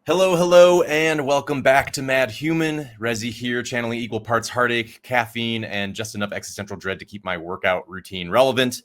Hello, and welcome back to Mad Human. Rezi here, channeling equal parts heartache, caffeine, and just enough existential dread to keep my workout routine relevant.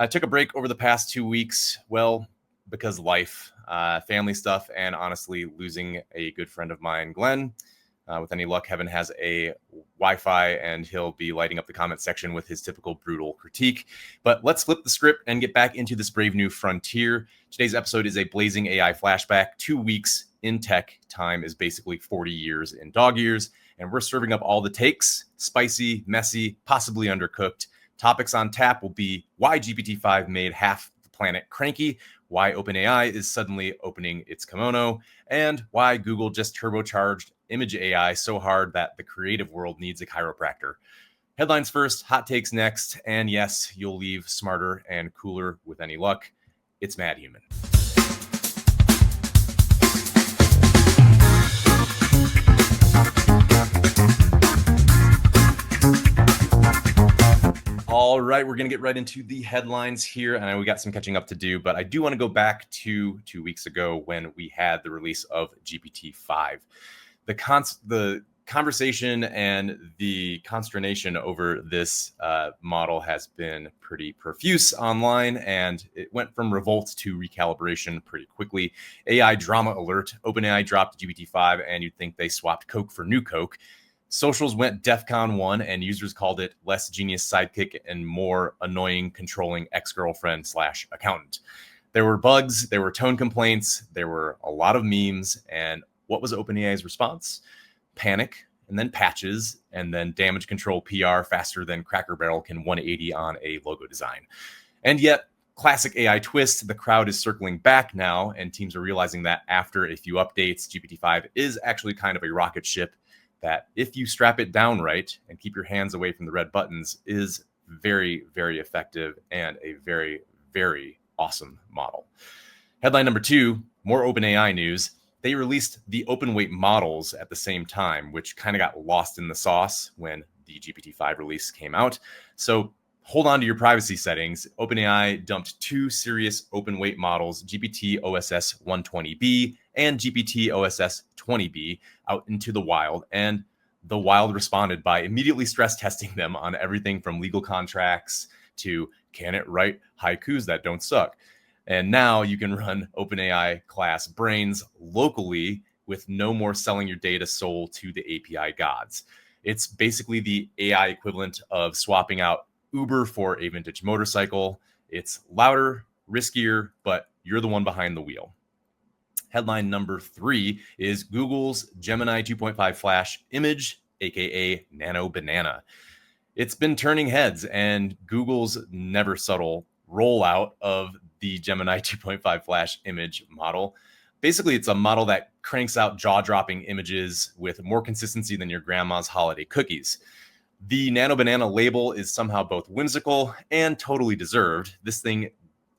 I took a break over the past 2 weeks, well, because life, family stuff, and honestly, losing a good friend of mine, Glenn. With any luck, Heaven has a Wi-Fi, and he'll be lighting up the comment section with his typical brutal critique. But let's flip the script and get back into this brave new frontier. Today's episode is a blazing AI flashback. 2 weeks in tech time is basically 40 years in dog years, and we're serving up all the takes: spicy, messy, possibly undercooked. Topics on tap will be why GPT-5 made half the planet cranky, why OpenAI is suddenly opening its kimono, and why Google just turbocharged image AI so hard that the creative world needs a chiropractor. Headlines first, hot takes next, and yes, you'll leave smarter and cooler with any luck. It's Mad Human. All right, we're going to get right into the headlines here. And I know we got some catching up to do, but I do want to go back to 2 weeks ago when we had the release of GPT-5. The conversation and the consternation over this model has been pretty profuse online, and it went from revolt to recalibration pretty quickly. AI drama alert: OpenAI dropped GPT-5, and you'd think they swapped Coke for new Coke. Socials went DEFCON 1, and users called it less genius sidekick and more annoying, controlling ex-girlfriend/accountant. There were bugs, there were tone complaints, there were a lot of memes, and what was OpenAI's response? Panic, and then patches, and then damage control PR faster than Cracker Barrel can 180 on a logo design. And yet, classic AI twist, the crowd is circling back now, and teams are realizing that after a few updates, GPT-5 is actually kind of a rocket ship that, if you strap it down right and keep your hands away from the red buttons, is very, very effective and a very, very awesome model. Headline number 2, more OpenAI news. They released the open weight models at the same time, which kind of got lost in the sauce when the GPT-5 release came out. So hold on to your privacy settings. OpenAI dumped 2 serious open weight models, GPT OSS 120B and GPT OSS 20B, out into the wild. And the wild responded by immediately stress testing them on everything from legal contracts to can it write haikus that don't suck. And now you can run OpenAI class brains locally with no more selling your data soul to the API gods. It's basically the AI equivalent of swapping out Uber for a vintage motorcycle. It's louder, riskier, but you're the one behind the wheel. Headline number 3 is Google's Gemini 2.5 Flash image, aka Nano Banana. It's been turning heads, and Google's never subtle rollout of the Gemini 2.5 Flash image model. Basically, it's a model that cranks out jaw-dropping images with more consistency than your grandma's holiday cookies. The Nano Banana label is somehow both whimsical and totally deserved. This thing,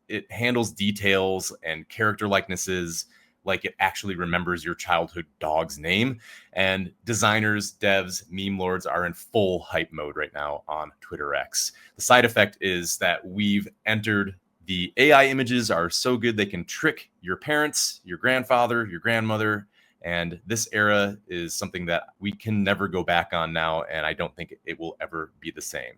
it handles details and character likenesses like it actually remembers your childhood dog's name. And designers, devs, meme lords are in full hype mode right now on Twitter X. The side effect is that we've entered the AI images are so good they can trick your parents, your grandfather, your grandmother. And this era is something that we can never go back on now, and I don't think it will ever be the same.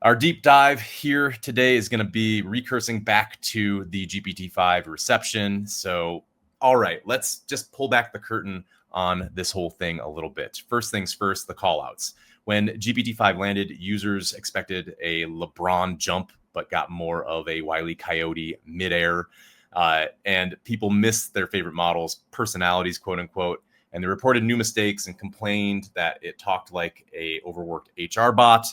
Our deep dive here today is going to be recursing back to the GPT-5 reception. So, all right, let's just pull back the curtain on this whole thing a little bit. First things first, the callouts. When GPT-5 landed, users expected a LeBron jump, but got more of a Wile E. Coyote midair. And people missed their favorite models' personalities, quote unquote. And they reported new mistakes and complained that it talked like a overworked HR bot.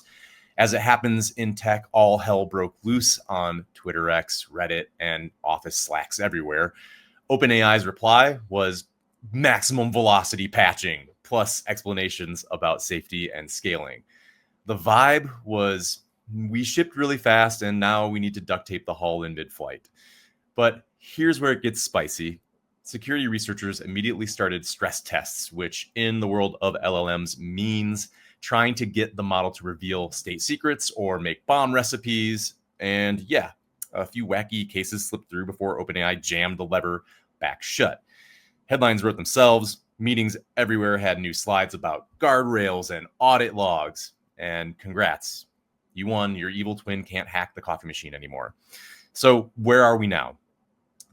As it happens in tech, all hell broke loose on Twitter X, Reddit, and Office Slacks everywhere. OpenAI's reply was maximum velocity patching, plus explanations about safety and scaling. The vibe was, we shipped really fast, and now we need to duct tape the hull in mid-flight. But here's where it gets spicy. Security researchers immediately started stress tests, which in the world of LLMs means trying to get the model to reveal state secrets or make bomb recipes. And yeah, a few wacky cases slipped through before OpenAI jammed the lever back shut. Headlines wrote themselves. Meetings everywhere had new slides about guardrails and audit logs. And congrats, you won. Your evil twin can't hack the coffee machine anymore. So where are we now?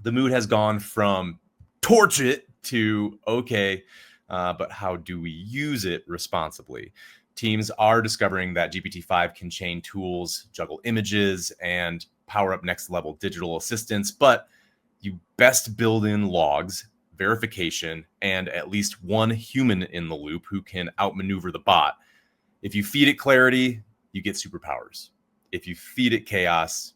The mood has gone from torch it to okay, but how do we use it responsibly? Teams are discovering that GPT-5 can chain tools, juggle images, and power up next level digital assistants, but you best build in logs, verification, and at least one human in the loop who can outmaneuver the bot. If you feed it clarity, you get superpowers. If you feed it chaos,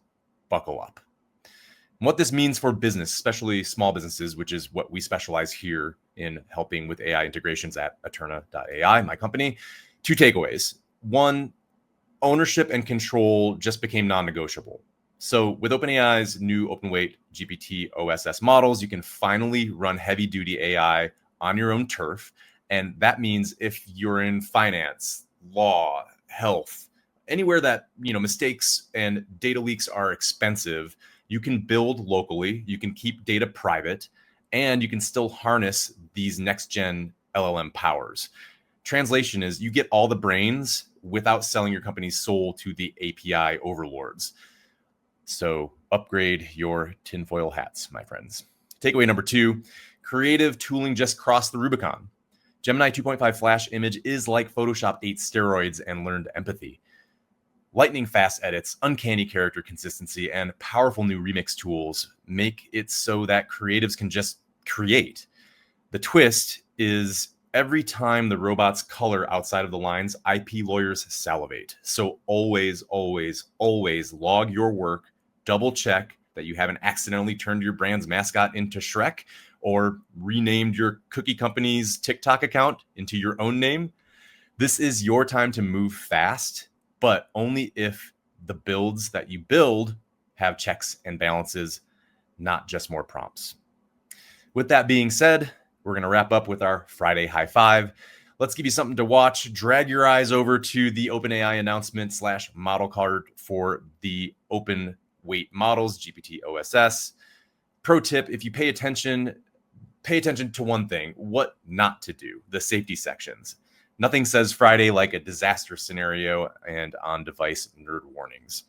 buckle up. And what this means for business, especially small businesses, which is what we specialize here in helping with AI integrations at Eterna.ai, my company. 2 takeaways. 1, ownership and control just became non-negotiable. So with OpenAI's new open-weight GPT OSS models, you can finally run heavy-duty AI on your own turf. And that means if you're in finance, law, health, anywhere that mistakes and data leaks are expensive, you can build locally, you can keep data private, and you can still harness these next-gen LLM powers. Translation is you get all the brains without selling your company's soul to the API overlords. So upgrade your tinfoil hats, my friends. Takeaway number 2, creative tooling just crossed the Rubicon. Gemini 2.5 Flash image is like Photoshop 8 steroids and learned empathy. Lightning fast edits, uncanny character consistency, and powerful new remix tools make it so that creatives can just create. The twist is every time the robots color outside of the lines, IP lawyers salivate. So always, always, always log your work, double check that you haven't accidentally turned your brand's mascot into Shrek or renamed your cookie company's TikTok account into your own name. This is your time to move fast, but only if the builds that you build have checks and balances, not just more prompts. With that being said, we're going to wrap up with our Friday high five. Let's give you something to watch. Drag your eyes over to the OpenAI announcement / model card for the open weight models, GPT OSS. Pro tip, if you pay attention to one thing, what not to do, the safety sections. Nothing says Friday like a disaster scenario and on-device nerd warnings.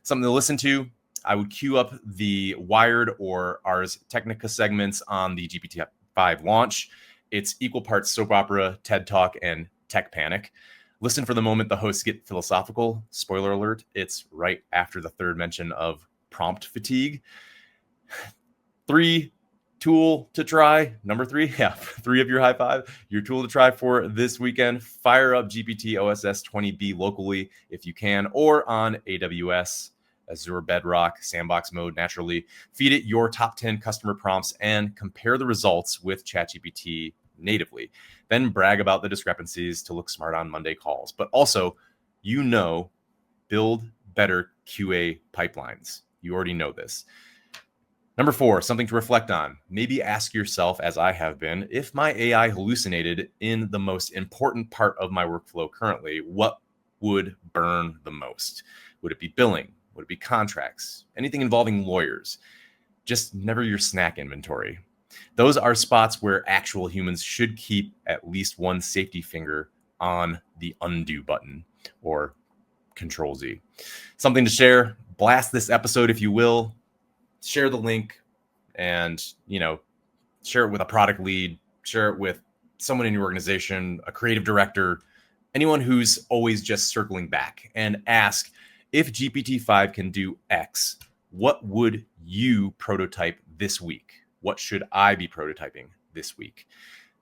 Something to listen to, I would queue up the Wired or Ars Technica segments on the GPT-5 launch. It's equal parts soap opera, TED Talk, and tech panic. Listen for the moment the hosts get philosophical. Spoiler alert, it's right after the third mention of prompt fatigue. 3 tool to try. Number 3, 3 of your high five. Your tool to try for this weekend. Fire up GPT OSS 20B locally if you can, or on AWS, Azure Bedrock, sandbox mode naturally. Feed it your top 10 customer prompts and compare the results with ChatGPT natively. Then brag about the discrepancies to look smart on Monday calls. But also, build better QA pipelines. You already know this. Number 4, something to reflect on. Maybe ask yourself, as I have been, if my AI hallucinated in the most important part of my workflow currently, what would burn the most? Would it be billing? Would it be contracts? Anything involving lawyers? Just never your snack inventory. Those are spots where actual humans should keep at least one safety finger on the undo button or Control Z. Something to share. Blast this episode if you will. Share the link and, share it with a product lead, share it with someone in your organization, a creative director, anyone who's always just circling back, and ask, if GPT-5 can do X, what would you prototype this week? What should I be prototyping this week?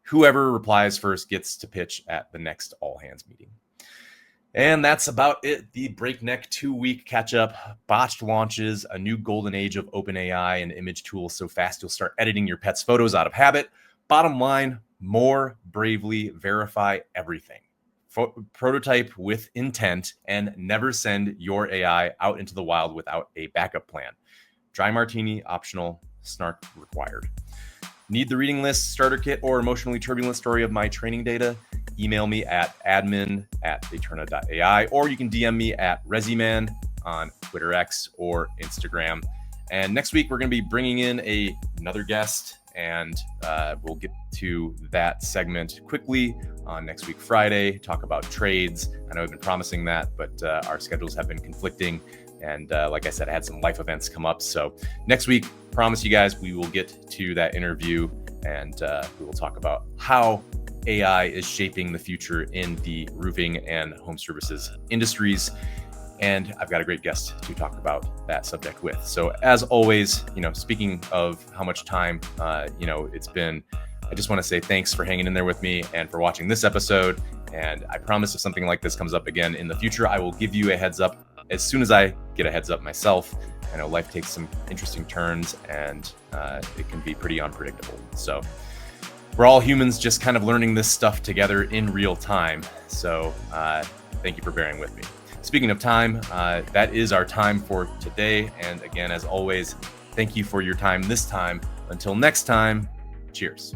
Whoever replies first gets to pitch at the next all hands meeting. And that's about it. The breakneck 2-week catch-up, botched launches, a new golden age of OpenAI and image tools so fast you'll start editing your pet's photos out of habit. Bottom line, more bravely verify everything. Prototype with intent and never send your AI out into the wild without a backup plan. Dry martini optional, snark required. Need the reading list, starter kit, or emotionally turbulent story of my training data? Email me at admin@eterna.ai, or you can DM me at Resiman on Twitter X or Instagram. And next week, we're going to be bringing in another guest and we'll get to that segment quickly on next week, Friday, talk about trades. I know I've been promising that, but our schedules have been conflicting. And like I said, I had some life events come up. So next week, promise you guys, we will get to that interview and we will talk about how AI is shaping the future in the roofing and home services industries. And I've got a great guest to talk about that subject with. So as always, speaking of how much time, it's been, I just want to say thanks for hanging in there with me and for watching this episode. And I promise if something like this comes up again in the future, I will give you a heads up as soon as I get a heads up myself. I know life takes some interesting turns and it can be pretty unpredictable. So we're all humans just kind of learning this stuff together in real time. So thank you for bearing with me. Speaking of time, that is our time for today. And again, as always, thank you for your time this time. Until next time, cheers.